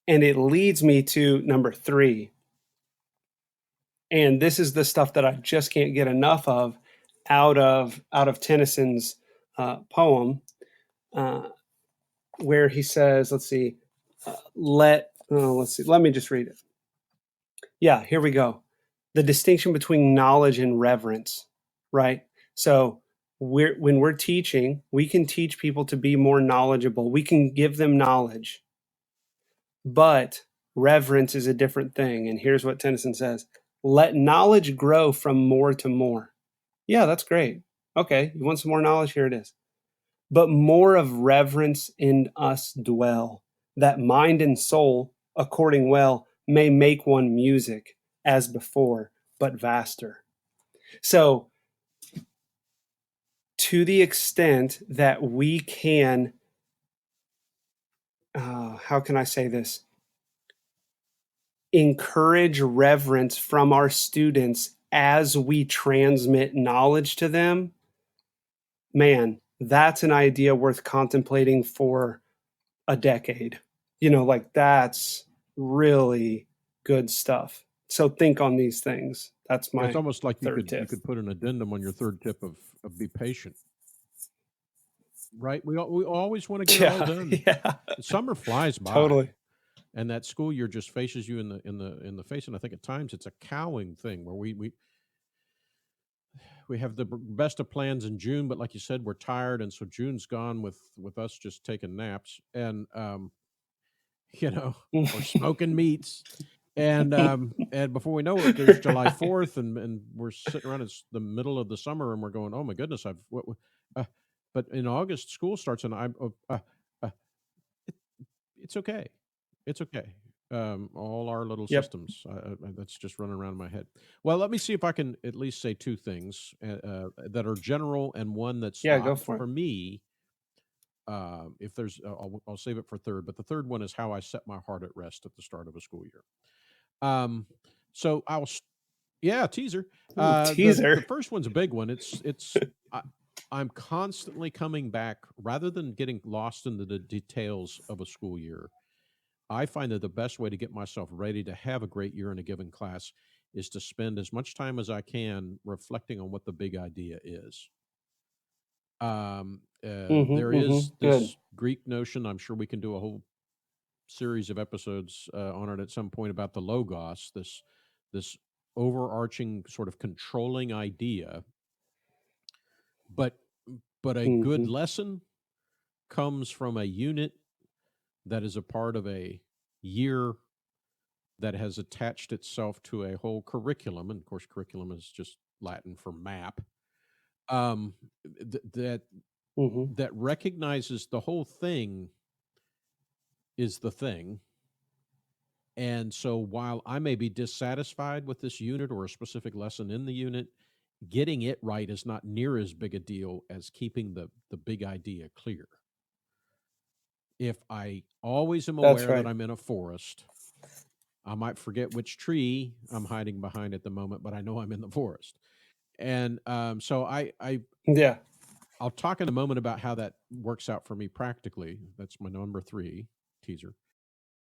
And it leads me to number 3. And this is the stuff that I just can't get enough of out of Tennyson's poem, where he says, let's see, let me just read it. Yeah, here we go. The distinction between knowledge and reverence, right? So when we're teaching, we can teach people to be more knowledgeable. We can give them knowledge, but reverence is a different thing. And here's what Tennyson says: let knowledge grow from more to more. Yeah, that's great. Okay, you want some more knowledge? Here it is. But more of reverence in us dwell, that mind and soul, according well, may make one music as before, but vaster. So, to the extent that we can, how can I say this? Encourage reverence from our students as we transmit knowledge to them, man, that's an idea worth contemplating for a decade. Like that's really good stuff. So think on these things. That's It's my almost like you third tip. could put an addendum on your third tip of be patient. Right? We always want to get it all done. Yeah, Summer flies by. totally. And that school year just faces you in the face. And I think at times it's a cowing thing where we have the best of plans in June, but like you said, we're tired, and so June's gone with us just taking naps and or smoking meats. And before we know it, there's July 4th, and we're sitting around. It's the middle of the summer, and we're going, "Oh my goodness, but in August, school starts, and it's okay. It's okay. All our little Yep. systems. That's just running around in my head. Well, let me see if I can at least say two things that are general, and one that's Yeah, not go for it. for me. If there's, I'll save it for third. But the third one is how I set my heart at rest at the start of a school year. So yeah, teaser. Teaser. The first one's a big one. I'm constantly coming back rather than getting lost in the details of a school year. I find that the best way to get myself ready to have a great year in a given class is to spend as much time as I can reflecting on what the big idea is. There is Good. this Greek notion. I'm sure we can do a whole series of episodes on it at some point about the logos, this overarching sort of controlling idea. But a good lesson comes from a unit that is a part of a year that has attached itself to a whole curriculum, and of course, curriculum is just Latin for map. That recognizes the whole thing is the thing. And so while I may be dissatisfied with this unit or a specific lesson in the unit, getting it right is not near as big a deal as keeping the big idea clear. If I always am aware that I'm in a forest, I might forget which tree I'm hiding behind at the moment, but I know I'm in the forest. And so I'll talk in a moment about how that works out for me practically. That's my number 3 teaser.